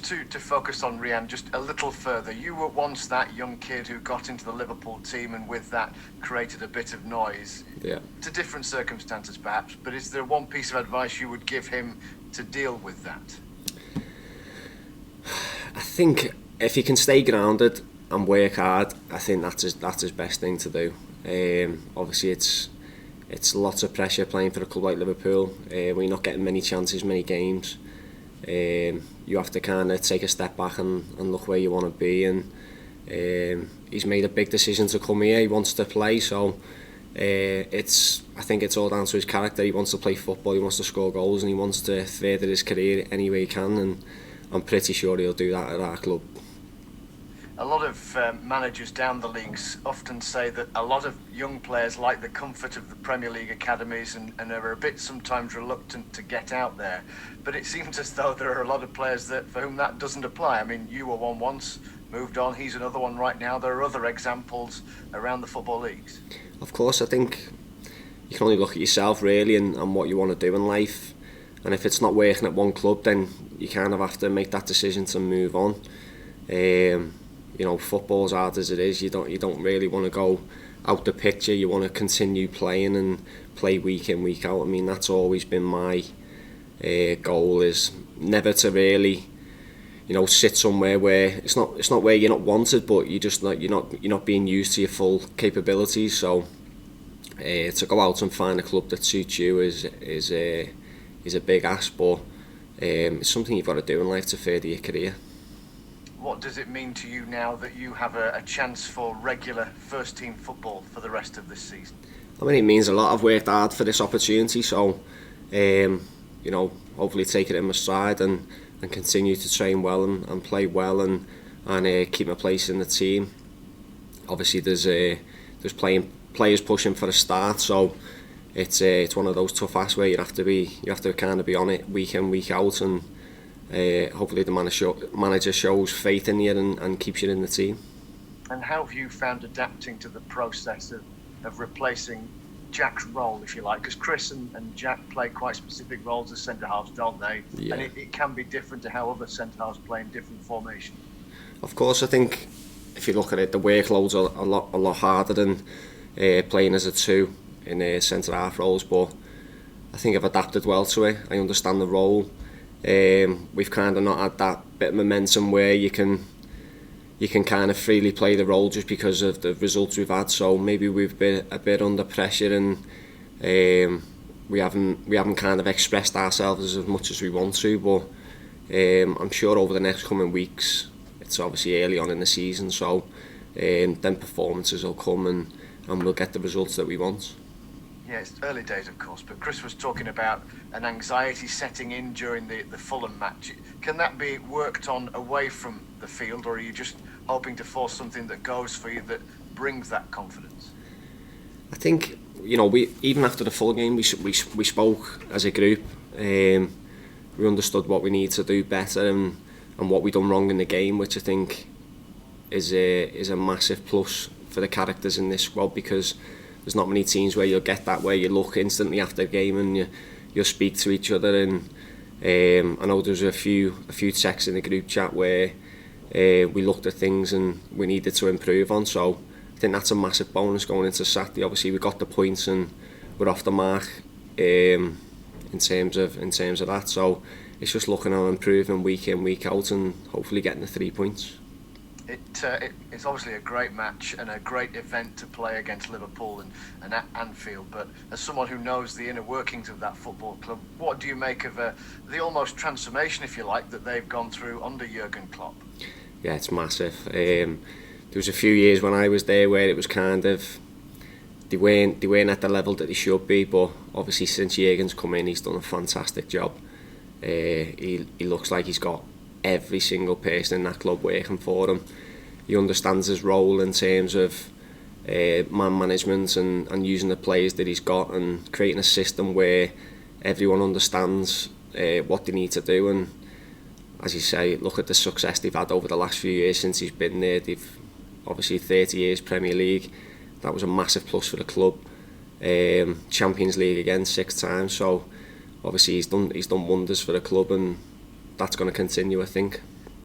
just to focus on Rhian just a little further, you were once that young kid who got into the Liverpool team and with that created a bit of noise. Yeah. To different circumstances perhaps, but is there one piece of advice you would give him to deal with that? I think if he can stay grounded and work hard, I think that's his best thing to do. Obviously it's lots of pressure playing for a club like Liverpool. When you're not getting many chances, many games, you have to kind of take a step back and look where you want to be. And he's made a big decision to come here. He wants to play, so I think it's all down to his character. He wants to play football, he wants to score goals, and he wants to further his career any way he can. And I'm pretty sure he'll do that at our club. A lot of managers down the leagues often say that a lot of young players like the comfort of the Premier League academies and are a bit sometimes reluctant to get out there. But it seems as though there are a lot of players for whom that doesn't apply. I mean, you were one once, moved on, he's another one right now. There are other examples around the football leagues. Of course, I think you can only look at yourself really and what you want to do in life. And if it's not working at one club, then you kind of have to make that decision to move on. You know, football's hard as it is. You don't really want to go out the picture. You want to continue playing and play week in, week out. I mean, that's always been my goal, is never to really, you know, sit somewhere where it's not where you're not wanted, but you're not being used to your full capabilities. So to go out and find a club that suits you is a big ask, but it's something you've got to do in life to further your career. What does it mean to you now that you have a chance for regular first team football for the rest of this season? I mean, it means a lot. I've worked hard for this opportunity, so you know, hopefully take it in my stride and continue to train well and play well and keep my place in the team. Obviously there's players pushing for a start, so it's one of those tough asks where you have to kind of be on it week in, week out, and hopefully the manager shows faith in you and keeps you in the team. And how have you found adapting to the process of replacing Jack's role, if you like? Because Chris and Jack play quite specific roles as centre-halves, don't they? Yeah. And it can be different to how other centre-halves play in different formations. Of course, I think if you look at it, the workload's a lot harder than playing as a two in centre-half roles, but I think I've adapted well to it. I understand the role. We've kind of not had that bit of momentum where you can kind of freely play the role just because of the results we've had. So maybe we've been a bit under pressure and we haven't kind of expressed ourselves as much as we want to. But I'm sure over the next coming weeks, it's obviously early on in the season, so then performances will come and we'll get the results that we want. Yeah, it's early days, of course, but Chris was talking about an anxiety setting in during the Fulham match. Can that be worked on away from the field, or are you just hoping to force something that goes for you that brings that confidence? I think, you know, we even after the full game, we spoke as a group. We understood what we need to do better and what we done wrong in the game, which I think is a massive plus for the characters in this squad, because there's not many teams where you'll get that, where you look instantly after the game and you'll speak to each other. And I know there's a few texts in the group chat where we looked at things and we needed to improve on. So I think that's a massive bonus going into Saturday. Obviously we got the points and we're off the mark in terms of that. So it's just looking at improving week in, week out, and hopefully getting the 3 points. It's obviously a great match and a great event to play against Liverpool and at Anfield, but as someone who knows the inner workings of that football club, what do you make of the almost transformation, if you like, that they've gone through under Jurgen Klopp? Yeah, it's massive. There was a few years when I was there where it was kind of they weren't at the level that they should be, but obviously since Jurgen's come in, he's done a fantastic job. He looks like he's got every single person in that club working for him. He understands his role in terms of man management and using the players that he's got and creating a system where everyone understands what they need to do. And as you say, look at the success they've had over the last few years since he's been there. They've obviously 30 years Premier League. That was a massive plus for the club. Champions League again 6 times. So obviously he's done wonders for the club, and that's going to continue, I think.